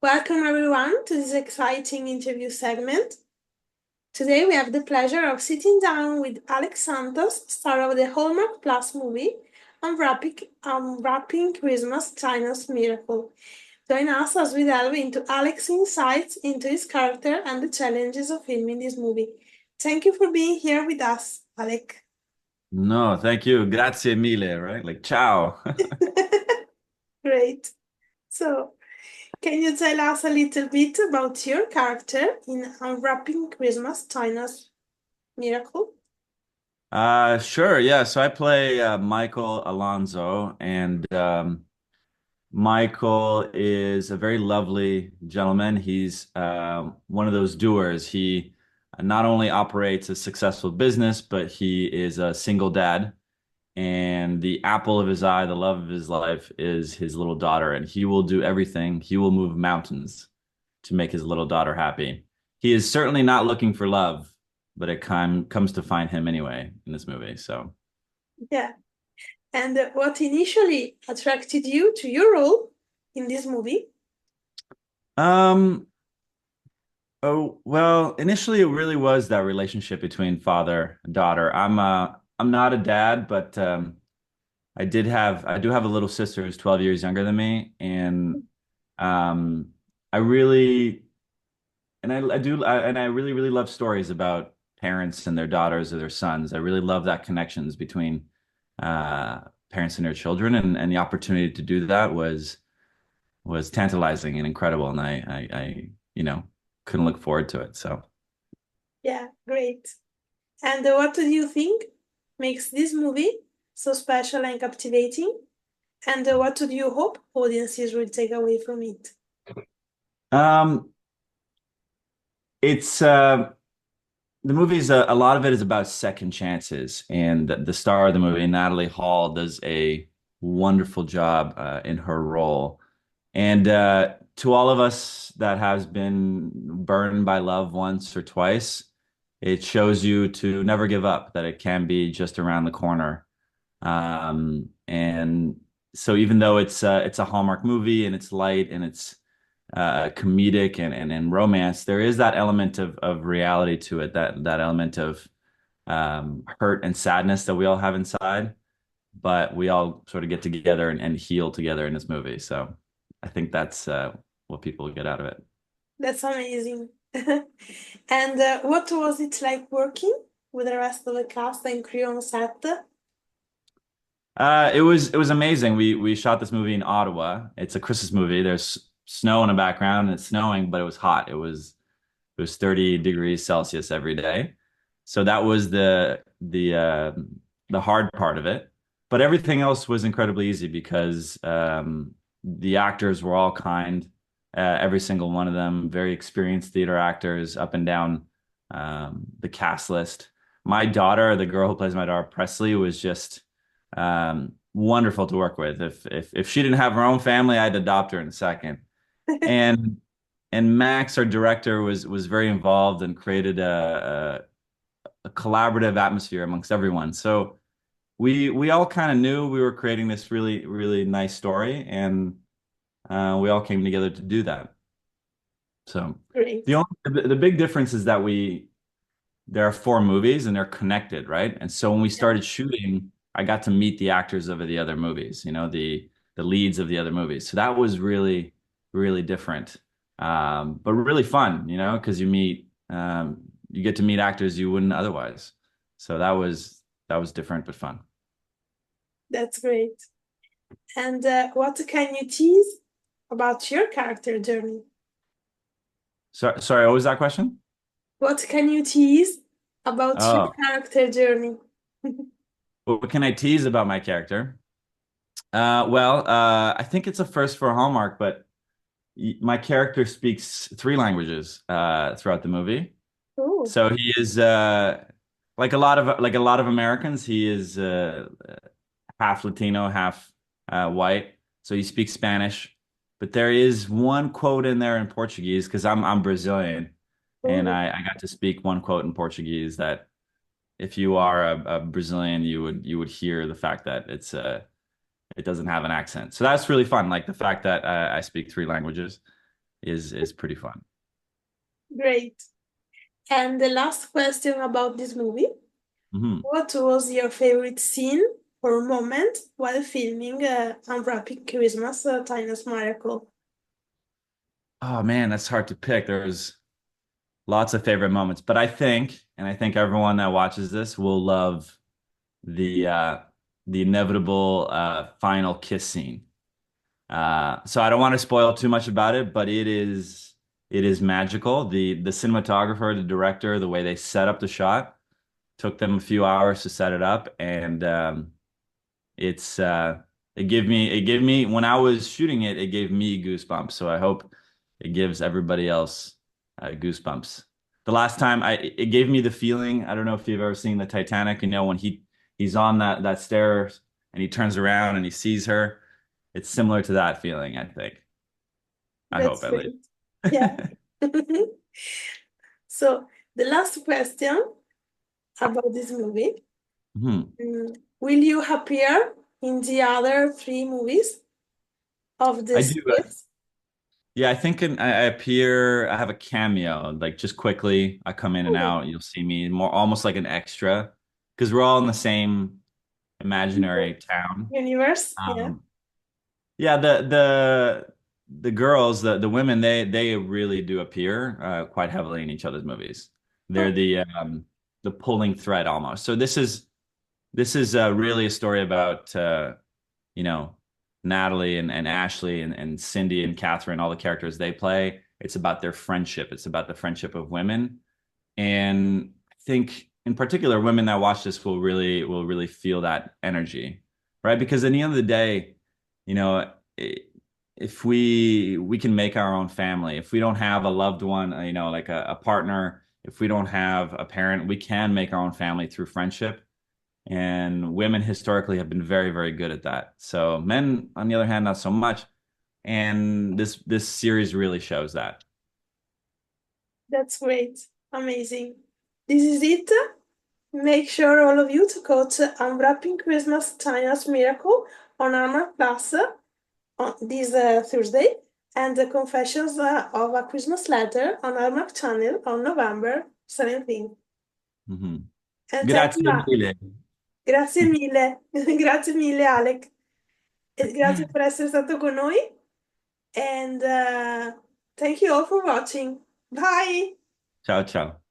Welcome everyone to this exciting interview segment. Today we have the pleasure of sitting down with Alec Santos, star of the Hallmark Plus movie Unwrapping Christmas, China's Miracle. Join us as we delve into Alec's insights into his character and the challenges of filming this movie. Thank you for being here with us, Alec. No, thank you. Grazie mille, right? Like, ciao. Great. So, can you tell us a little bit about your character in Unwrapping Christmas, China's Miracle? Sure. Yeah. So I play Michael Alonzo, and Michael is a very lovely gentleman. He's one of those doers. He not only operates a successful business, but he is a single dad. And the apple of his eye, the love of his life, is his little daughter. And he will do everything. He will move mountains to make his little daughter happy. He is certainly not looking for love, but it comes to find him anyway in this movie. So, Yeah. And what initially attracted you to your role in this movie? um, oh well, initially it really was that relationship between father and daughter. I'm not a dad, but I do have a little sister who's 12 years younger than me, and um, I really and I really really love stories about parents and their daughters or their sons. I really love that connections between uh, parents and their children, and the opportunity to do that was tantalizing and incredible, and I couldn't look forward to it. So. Yeah, great. And what do you think makes this movie so special and captivating? And what do you hope audiences will take away from it? Um, it's the movie's a lot of it is about second chances, and the star of the movie, Natalie Hall, does a wonderful job in her role. And to all of us that has been burned by love once or twice, it shows you to never give up, that it can be just around the corner. And so even though it's a Hallmark movie and it's light and it's comedic and romance, there is that element of reality to it, that element of hurt and sadness that we all have inside, but we all sort of get together and heal together in this movie. So I think that's what people get out of it. That's amazing. And what was it like working with the rest of the cast and crew on set? It was amazing. We shot this movie in Ottawa. It's a Christmas movie. There's snow in the background and it's snowing, but it was hot. It was 30 degrees Celsius every day. So that was the hard part of it. But everything else was incredibly easy because the actors were all kind. Every single one of them, very experienced theater actors up and down the cast list. My daughter, the girl who plays my daughter, Presley, was just wonderful to work with. If she didn't have her own family, I'd adopt her in a second. And Max, our director, was very involved and created a collaborative atmosphere amongst everyone. So we all kind of knew we were creating this really really nice story, and we all came together to do that. So Great. the big difference is that we there are four movies and they're connected, right? And so when we Yeah. started shooting, I got to meet the actors of the other movies, the leads of the other movies. So that was really, really different. But really fun, because you get to meet actors you wouldn't otherwise. So that was different but fun. That's great. And what can you tease about your character journey? So, sorry, what was that question? What can you tease about your Oh, character journey? what can I tease about my character? I think it's a first for Hallmark, but my character speaks three languages throughout the movie. Oh, So he is like a lot of Americans. He is half Latino, half white. So he speaks Spanish. But there is one quote in there in Portuguese because I'm Brazilian, and oh, I got to speak one quote in Portuguese that if you are a Brazilian, you would hear the fact that it doesn't have an accent. So that's really fun. Like the fact that I speak three languages is pretty fun. Great. And the last question about this movie. Mhm. What was your favorite scene or moment while filming Unwrapping Christmas, Tina's Miracle? Oh man, that's hard to pick. There's lots of favorite moments, but I think everyone that watches this will love the uh, the inevitable final kiss scene. So I don't want to spoil too much about it, but it is magical. The cinematographer, the director, the way they set up the shot took them a few hours to set it up, and it's it gave me when I was shooting it, it gave me goosebumps. So I hope it gives everybody else goosebumps. The last time it gave me the feeling, I don't know if you've ever seen the Titanic, you know, when he's on that stairs and he turns around and he sees her. It's similar to that feeling, I think. I hope That's at least. great. Yeah. So the last question about this movie. Hmm. Will you appear in the other three movies of the I do. series? Yeah, I think I appear, I have a cameo, like just quickly, I come in and Okay. out. You'll see me more almost like an extra because we're all in the same imaginary town. Universe? Yeah. Um, yeah, the girls, the women, they really do appear quite heavily in each other's movies. They're Oh, the pulling thread almost. So this is really a story about you know, Natalie and Ashley and Cindy and Catherine, all the characters they play. It's about their friendship. It's about the friendship of women. And I think in particular, women that watch this will really feel that energy, right? Because at the end of the day, you know, if we can make our own family, if we don't have a loved one, you know, like a partner, if we don't have a parent, we can make our own family through friendship. And women historically have been very, very good at that. So men, on the other hand, not so much. And this series really shows that. that's great. Amazing. This is it. Make sure all of you to go to Unwrapping Christmas Tina's Miracle on Hallmark Plus on this Thursday and the Confessions of a Christmas Letter on Hallmark Channel on November 17th. Mhm. And thank you. Grazie mille. Grazie mille, grazie mille Alec. E grazie per essere stato con noi. And thank you all for watching. Bye! Ciao, ciao.